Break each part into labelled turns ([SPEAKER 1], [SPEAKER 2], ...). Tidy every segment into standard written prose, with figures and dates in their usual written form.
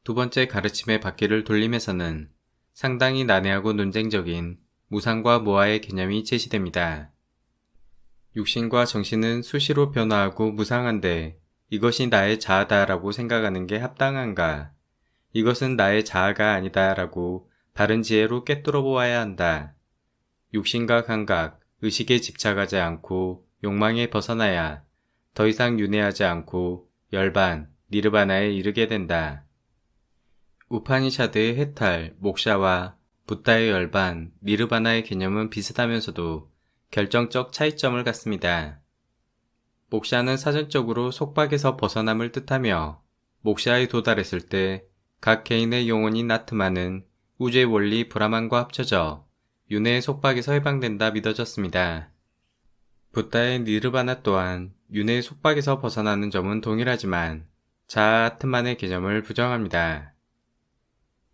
[SPEAKER 1] 두 번째 가르침의 바퀴를 돌림에서는 상당히 난해하고 논쟁적인 무상과 무아의 개념이 제시됩니다. 육신과 정신은 수시로 변화하고 무상한데 이것이 나의 자아다라고 생각하는 게 합당한가? 이것은 나의 자아가 아니다라고 바른 지혜로 꿰뚫어 보아야 한다. 육신과 감각, 의식에 집착하지 않고 욕망에 벗어나야 더 이상 윤회하지 않고 열반, 니르바나에 이르게 된다. 우파니샤드의 해탈, 목샤와 붓다의 열반, 니르바나의 개념은 비슷하면서도 결정적 차이점을 갖습니다. 목샤는 사전적으로 속박에서 벗어남을 뜻하며 목샤에 도달했을 때 각 개인의 영혼인 아트마는 우주의 원리 브라만과 합쳐져 윤회의 속박에서 해방된다 믿어졌습니다. 붓다의 니르바나 또한 윤회의 속박에서 벗어나는 점은 동일하지만 자아 아트만의 개념을 부정합니다.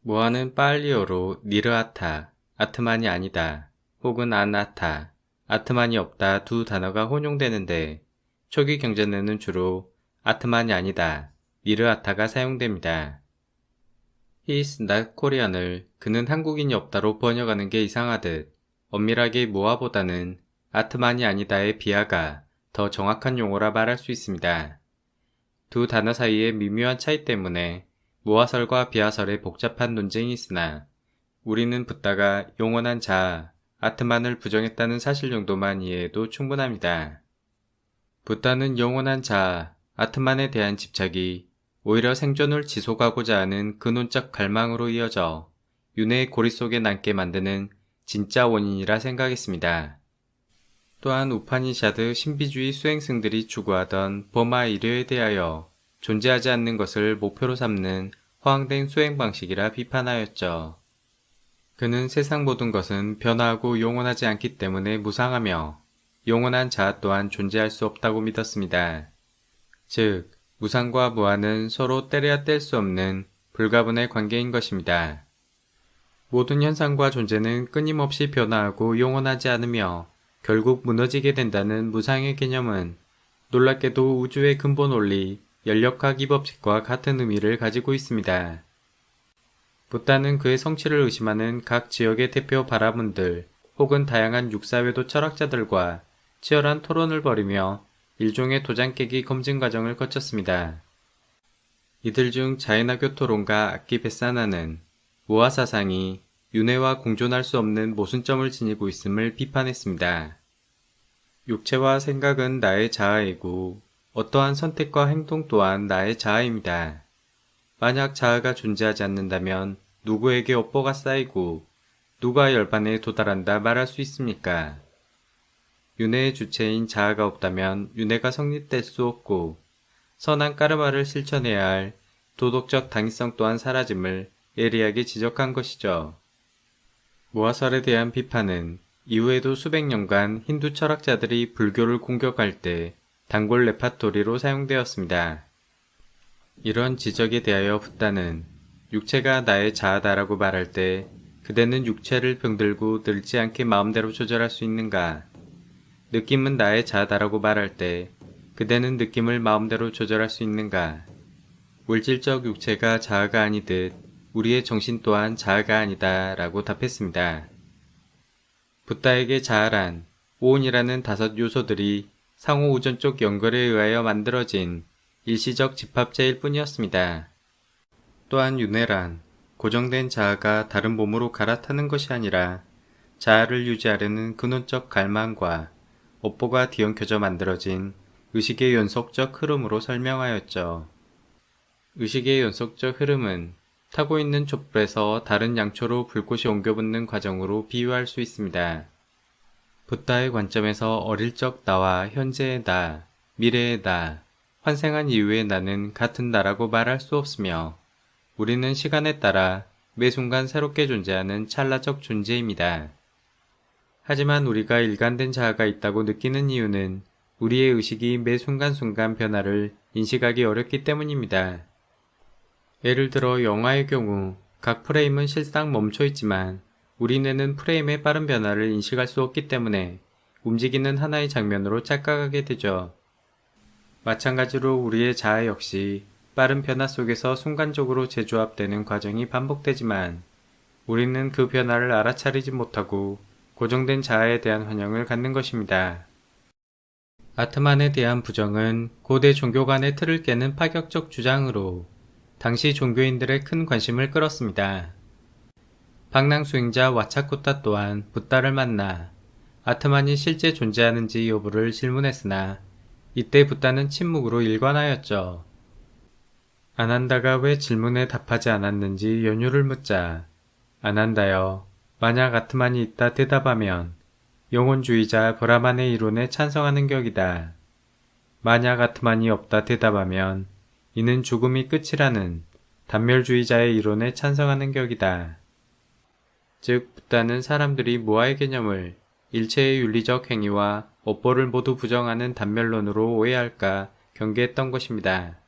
[SPEAKER 1] 무아는 빨리어로 니르아타, 아트만이 아니다, 혹은 아나타, 아트만이 없다 두 단어가 혼용되는데 초기 경전에는 주로 아트만이 아니다, 니르아타가 사용됩니다. He is not Korean을 그는 한국인이 없다로 번역하는 게 이상하듯 엄밀하게 무아보다는 아트만이 아니다의 비하가 더 정확한 용어라 말할 수 있습니다. 두 단어 사이의 미묘한 차이 때문에 무아설과 비하설의 복잡한 논쟁이 있으나 우리는 붓다가 영원한 자아, 아트만을 부정했다는 사실 정도만 이해해도 충분합니다. 붓다는 영원한 자아, 아트만에 대한 집착이 오히려 생존을 지속하고자 하는 근원적 갈망으로 이어져 윤회의 고리 속에 남게 만드는 진짜 원인이라 생각했습니다. 또한 우파니샤드 신비주의 수행승들이 추구하던 버마 이료에 대하여 존재하지 않는 것을 목표로 삼는 허황된 수행 방식이라 비판하였죠. 그는 세상 모든 것은 변화하고 영원하지 않기 때문에 무상하며 영원한 자아 또한 존재할 수 없다고 믿었습니다. 즉, 무상과 무아는 서로 때려야 뗄 수 없는 불가분의 관계인 것입니다. 모든 현상과 존재는 끊임없이 변화하고 영원하지 않으며 결국 무너지게 된다는 무상의 개념은 놀랍게도 우주의 근본 원리, 연력학 이법칙과 같은 의미를 가지고 있습니다. 붓다는 그의 성취를 의심하는 각 지역의 대표 바라문들 혹은 다양한 육사외도 철학자들과 치열한 토론을 벌이며 일종의 도장 깨기 검증 과정을 거쳤습니다. 이들 중 자이나교 토론가 아키 베사나는 무아 사상이 윤회와 공존할 수 없는 모순점을 지니고 있음을 비판했습니다. 육체와 생각은 나의 자아이고 어떠한 선택과 행동 또한 나의 자아입니다. 만약 자아가 존재하지 않는다면 누구에게 업보가 쌓이고 누가 열반에 도달한다 말할 수 있습니까? 윤회의 주체인 자아가 없다면 윤회가 성립될 수 없고 선한 까르마를 실천해야 할 도덕적 당위성 또한 사라짐을 예리하게 지적한 것이죠. 무아설에 대한 비판은 이후에도 수백 년간 힌두 철학자들이 불교를 공격할 때 단골 레파토리로 사용되었습니다. 이런 지적에 대하여 붓다는 육체가 나의 자아다라고 말할 때 그대는 육체를 병들고 늙지 않게 마음대로 조절할 수 있는가? 느낌은 나의 자아다라고 말할 때 그대는 느낌을 마음대로 조절할 수 있는가? 물질적 육체가 자아가 아니듯 우리의 정신 또한 자아가 아니다 라고 답했습니다. 붓다에게 자아란 오온이라는 5 요소들이 상호 우전적 연결에 의하여 만들어진 일시적 집합체일 뿐이었습니다. 또한 윤회란 고정된 자아가 다른 몸으로 갈아타는 것이 아니라 자아를 유지하려는 근원적 갈망과 업보가 뒤엉켜져 만들어진 의식의 연속적 흐름으로 설명하였죠. 의식의 연속적 흐름은 타고 있는 촛불에서 다른 양초로 불꽃이 옮겨붙는 과정으로 비유할 수 있습니다. 붓다의 관점에서 어릴 적 나와 현재의 나, 미래의 나, 환생한 이후의 나는 같은 나라고 말할 수 없으며 우리는 시간에 따라 매 순간 새롭게 존재하는 찰나적 존재입니다. 하지만 우리가 일관된 자아가 있다고 느끼는 이유는 우리의 의식이 매 순간순간 변화를 인식하기 어렵기 때문입니다. 예를 들어 영화의 경우 각 프레임은 실상 멈춰 있지만 우리 뇌는 프레임의 빠른 변화를 인식할 수 없기 때문에 움직이는 하나의 장면으로 착각하게 되죠. 마찬가지로 우리의 자아 역시 빠른 변화 속에서 순간적으로 재조합되는 과정이 반복되지만 우리는 그 변화를 알아차리지 못하고 고정된 자아에 대한 환영을 갖는 것입니다. 아트만에 대한 부정은 고대 종교 간의 틀을 깨는 파격적 주장으로 당시 종교인들의 큰 관심을 끌었습니다. 방랑 수행자 와차쿠타 또한 붓다를 만나 아트만이 실제 존재하는지 여부를 질문했으나 이때 붓다는 침묵으로 일관하였죠. 아난다가 왜 질문에 답하지 않았는지 연유를 묻자 아난다여, 만약 아트만이 있다 대답하면 영혼주의자 브라만의 이론에 찬성하는 격이다. 만약 아트만이 없다 대답하면 이는 죽음이 끝이라는 단멸주의자의 이론에 찬성하는 격이다. 즉, 붓다는 사람들이 무아의 개념을 일체의 윤리적 행위와 업보를 모두 부정하는 단멸론으로 오해할까 경계했던 것입니다.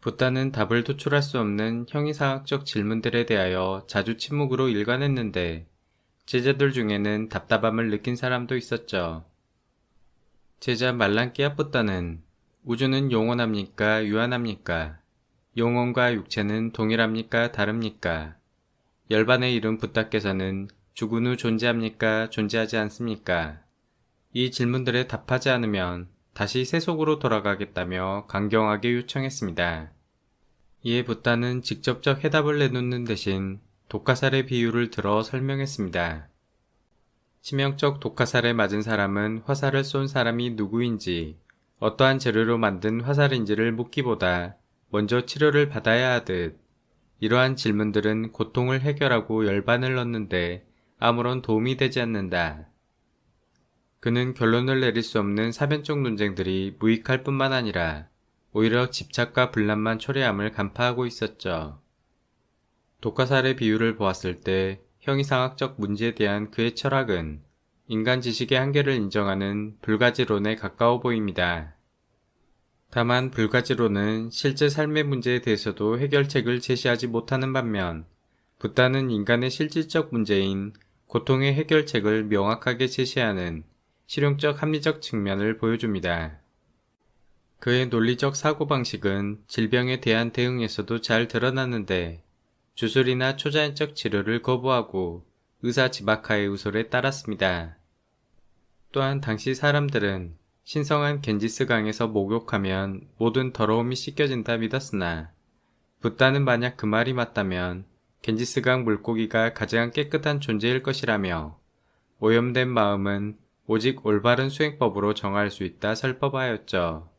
[SPEAKER 1] 붓다는 답을 도출할 수 없는 형이상학적 질문들에 대하여 자주 침묵으로 일관했는데 제자들 중에는 답답함을 느낀 사람도 있었죠. 제자 말랑끼아 붓다는 우주는 영원합니까? 유한합니까? 영혼과 육체는 동일합니까? 다릅니까? 열반에 이른 붓다께서는 죽은 후 존재합니까? 존재하지 않습니까? 이 질문들에 답하지 않으면 다시 세속으로 돌아가겠다며 강경하게 요청했습니다. 이에 붓다는 직접적 해답을 내놓는 대신 독화살의 비유를 들어 설명했습니다. 치명적 독화살에 맞은 사람은 화살을 쏜 사람이 누구인지, 어떠한 재료로 만든 화살인지를 묻기보다 먼저 치료를 받아야 하듯 이러한 질문들은 고통을 해결하고 열반을 넣는데 아무런 도움이 되지 않는다. 그는 결론을 내릴 수 없는 사변적 논쟁들이 무익할 뿐만 아니라 오히려 집착과 분란만 초래함을 간파하고 있었죠. 독화살의 비유를 보았을 때 형이상학적 문제에 대한 그의 철학은 인간 지식의 한계를 인정하는 불가지론에 가까워 보입니다. 다만 불가지론은 실제 삶의 문제에 대해서도 해결책을 제시하지 못하는 반면 붓다는 인간의 실질적 문제인 고통의 해결책을 명확하게 제시하는 실용적 합리적 측면을 보여줍니다. 그의 논리적 사고방식은 질병에 대한 대응에서도 잘 드러났는데 주술이나 초자연적 치료를 거부하고 의사 지바카의 의솔에 따랐습니다. 또한 당시 사람들은 신성한 겐지스 강에서 목욕하면 모든 더러움이 씻겨진다 믿었으나 붓다는 만약 그 말이 맞다면 겐지스 강 물고기가 가장 깨끗한 존재일 것이라며 오염된 마음은 오직 올바른 수행법으로 정할 수 있다 설법하였죠.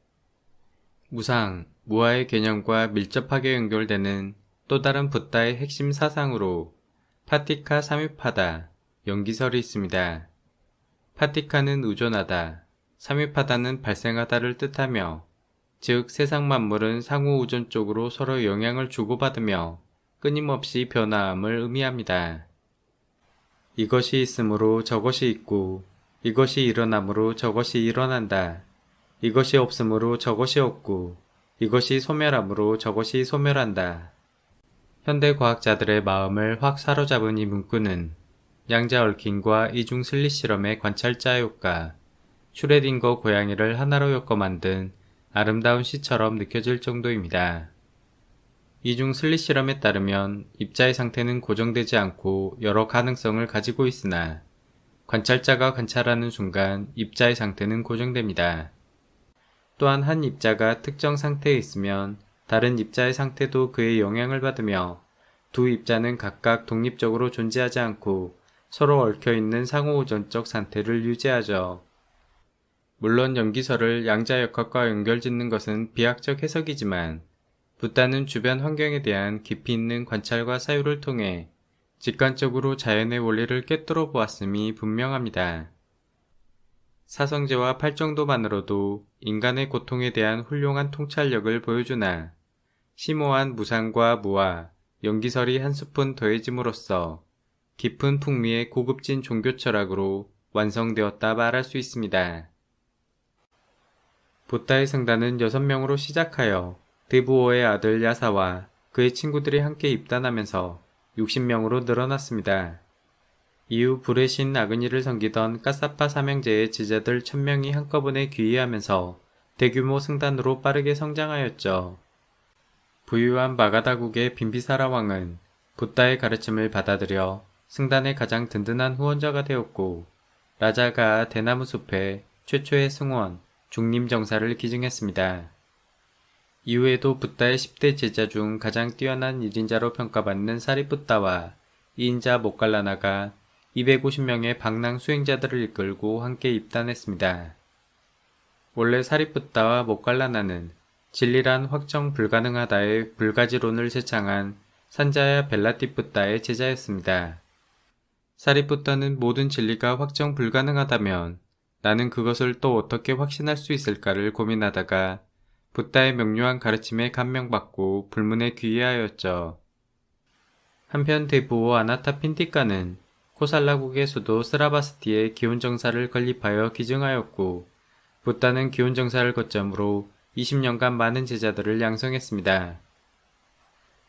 [SPEAKER 1] 무상, 무아의 개념과 밀접하게 연결되는 또 다른 붓다의 핵심 사상으로 파티카 삼위파다, 연기설이 있습니다. 파티카는 의존하다, 삼위파다는 발생하다를 뜻하며 즉 세상 만물은 상호 우존적으로 서로 영향을 주고받으며 끊임없이 변화함을 의미합니다. 이것이 있으므로 저것이 있고 이것이 일어나므로 저것이 일어난다. 이것이 없으므로 저것이 없고 이것이 소멸함으로 저것이 소멸한다. 현대 과학자들의 마음을 확 사로잡은 이 문구는 양자 얽힘과 이중 슬릿 실험의 관찰자 효과, 슈레딩거 고양이를 하나로 엮어 만든 아름다운 시처럼 느껴질 정도입니다. 이중 슬릿 실험에 따르면 입자의 상태는 고정되지 않고 여러 가능성을 가지고 있으나 관찰자가 관찰하는 순간 입자의 상태는 고정됩니다. 또한 한 입자가 특정 상태에 있으면 다른 입자의 상태도 그의 영향을 받으며 두 입자는 각각 독립적으로 존재하지 않고 서로 얽혀있는 상호우존적 상태를 유지하죠. 물론 연기설을 양자역학과 연결짓는 것은 비약적 해석이지만 붓다는 주변 환경에 대한 깊이 있는 관찰과 사유를 통해 직관적으로 자연의 원리를 꿰뚫어 보았음이 분명합니다. 사성제와 팔정도만으로도 인간의 고통에 대한 훌륭한 통찰력을 보여주나 심오한 무상과 무아, 연기설이 한 스푼 더해짐으로써 깊은 풍미의 고급진 종교 철학으로 완성되었다 말할 수 있습니다. 붓다의 성단은 6명으로 시작하여 데부오의 아들 야사와 그의 친구들이 함께 입단하면서 60명으로 늘어났습니다. 이후 불의 신 아그니를 섬기던 까사파 삼형제의 제자들 1000명이 한꺼번에 귀의하면서 대규모 승단으로 빠르게 성장하였죠. 부유한 마가다국의 빈비사라 왕은 붓다의 가르침을 받아들여 승단의 가장 든든한 후원자가 되었고, 라자가 대나무 숲의 최초의 승원, 중림정사를 기증했습니다. 이후에도 붓다의 10대 제자 중 가장 뛰어난 1인자로 평가받는 사리붓다와 2인자 모칼라나가 250명의 방랑 수행자들을 이끌고 함께 입단했습니다. 원래 사리붓다와 모칼라나는 진리란 확정 불가능하다의 불가지론을 제창한 산자야 벨라티붓다의 제자였습니다. 사리붓다는 모든 진리가 확정 불가능하다면 나는 그것을 또 어떻게 확신할 수 있을까를 고민하다가 붓다의 명료한 가르침에 감명받고 불문에 귀의하였죠. 한편 대부호 아나타핀티카는 코살라국의 수도 스라바스티에 기온정사를 건립하여 기증하였고, 붓다는 기온정사를 거점으로 20년간 많은 제자들을 양성했습니다.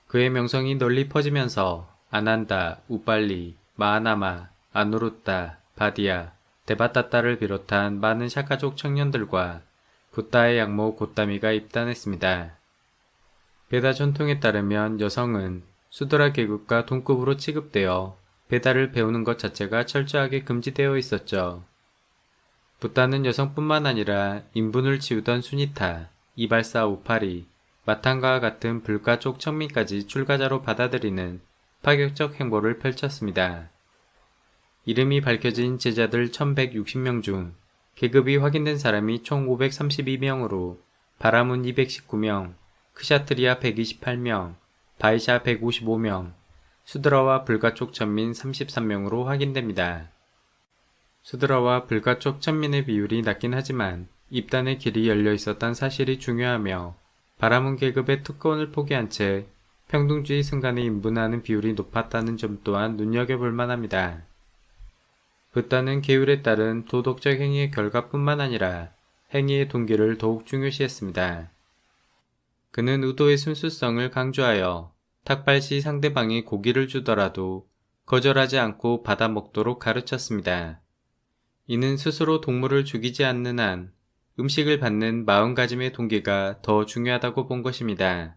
[SPEAKER 1] 그의 명성이 널리 퍼지면서 아난다, 우빨리, 마하나마, 아누루타, 바디아, 데바타타를 비롯한 많은 샤카족 청년들과 붓다의 양모 고타미가 입단했습니다. 베다 전통에 따르면 여성은 수드라 계급과 동급으로 취급되어 베다를 배우는 것 자체가 철저하게 금지되어 있었죠. 붓다는 여성뿐만 아니라 인분을 치우던 수니타, 이발사 우파리, 마탄가와 같은 불가족 청민까지 출가자로 받아들이는 파격적 행보를 펼쳤습니다. 이름이 밝혀진 제자들 1160명 중 계급이 확인된 사람이 총 532명으로 바라문 219명, 크샤트리아 128명, 바이샤 155명, 수드라와 불가촉 천민 33명으로 확인됩니다. 수드라와 불가촉 천민의 비율이 낮긴 하지만 입단의 길이 열려 있었던 사실이 중요하며, 바라문 계급의 특권을 포기한 채 평등주의 승간에 인분하는 비율이 높았다는 점 또한 눈여겨볼 만합니다. 붓다는 계율에 따른 도덕적 행위의 결과뿐만 아니라 행위의 동기를 더욱 중요시했습니다. 그는 의도의 순수성을 강조하여 탁발 시 상대방이 고기를 주더라도 거절하지 않고 받아 먹도록 가르쳤습니다. 이는 스스로 동물을 죽이지 않는 한 음식을 받는 마음가짐의 동기가 더 중요하다고 본 것입니다.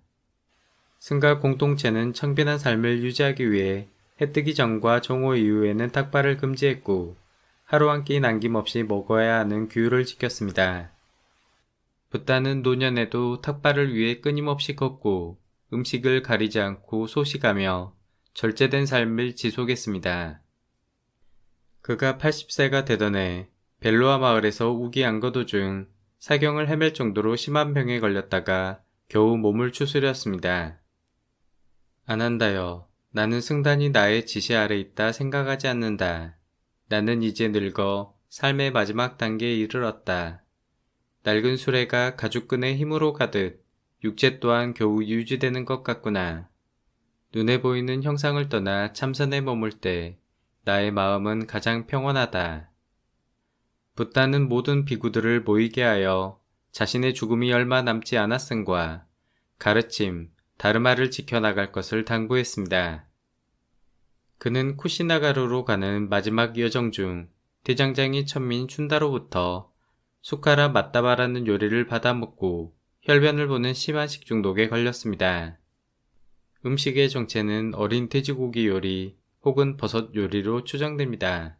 [SPEAKER 1] 승가 공동체는 청빈한 삶을 유지하기 위해 해뜨기 전과 정오 이후에는 탁발을 금지했고, 하루 한 끼 남김없이 먹어야 하는 규율을 지켰습니다. 붓다는 노년에도 탁발을 위해 끊임없이 걷고 음식을 가리지 않고 소식하며 절제된 삶을 지속했습니다. 그가 80세가 되던 해 벨로아 마을에서 우기 안거도 중 사경을 헤맬 정도로 심한 병에 걸렸다가 겨우 몸을 추스렸습니다. 아난다여, 나는 승단이 나의 지시 아래 있다 생각하지 않는다. 나는 이제 늙어 삶의 마지막 단계에 이르렀다. 낡은 수레가 가죽끈의 힘으로 가듯 육체 또한 겨우 유지되는 것 같구나. 눈에 보이는 형상을 떠나 참선에 머물 때 나의 마음은 가장 평온하다. 붓다는 모든 비구들을 모이게 하여 자신의 죽음이 얼마 남지 않았음과 가르침, 다르마를 지켜나갈 것을 당부했습니다. 그는 쿠시나가루로 가는 마지막 여정 중 대장장이 천민 춘다로부터 수카라 맞다바라는 요리를 받아먹고 혈변을 보는 심한 식중독에 걸렸습니다. 음식의 정체는 어린 돼지고기 요리 혹은 버섯 요리로 추정됩니다.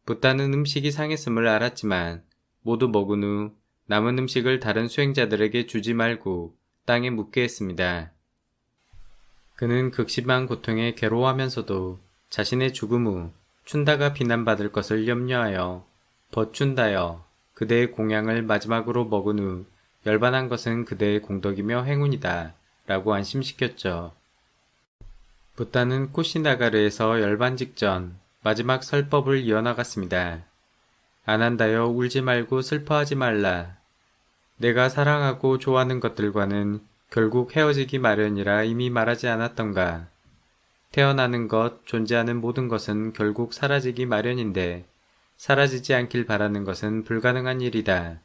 [SPEAKER 1] 붓다는 음식이 상했음을 알았지만 모두 먹은 후 남은 음식을 다른 수행자들에게 주지 말고 땅에 묻게 했습니다. 그는 극심한 고통에 괴로워하면서도 자신의 죽음 후 춘다가 비난받을 것을 염려하여 버춘다여, 그대의 공양을 마지막으로 먹은 후 열반한 것은 그대의 공덕이며 행운이다 라고 안심시켰죠. 붓다는 쿠시나가르에서 열반 직전 마지막 설법을 이어나갔습니다. 아난다여, 울지 말고 슬퍼하지 말라. 내가 사랑하고 좋아하는 것들과는 결국 헤어지기 마련이라 이미 말하지 않았던가. 태어나는 것, 존재하는 모든 것은 결국 사라지기 마련인데 사라지지 않길 바라는 것은 불가능한 일이다.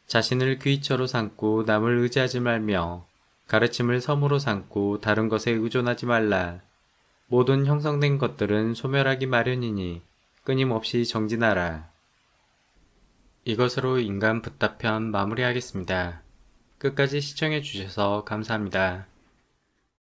[SPEAKER 1] 자신을 귀처로 삼고 남을 의지하지 말며 가르침을 섬으로 삼고 다른 것에 의존하지 말라. 모든 형성된 것들은 소멸하기 마련이니 끊임없이 정진하라. 이것으로 인간 붓다편 마무리하겠습니다. 끝까지 시청해 주셔서 감사합니다.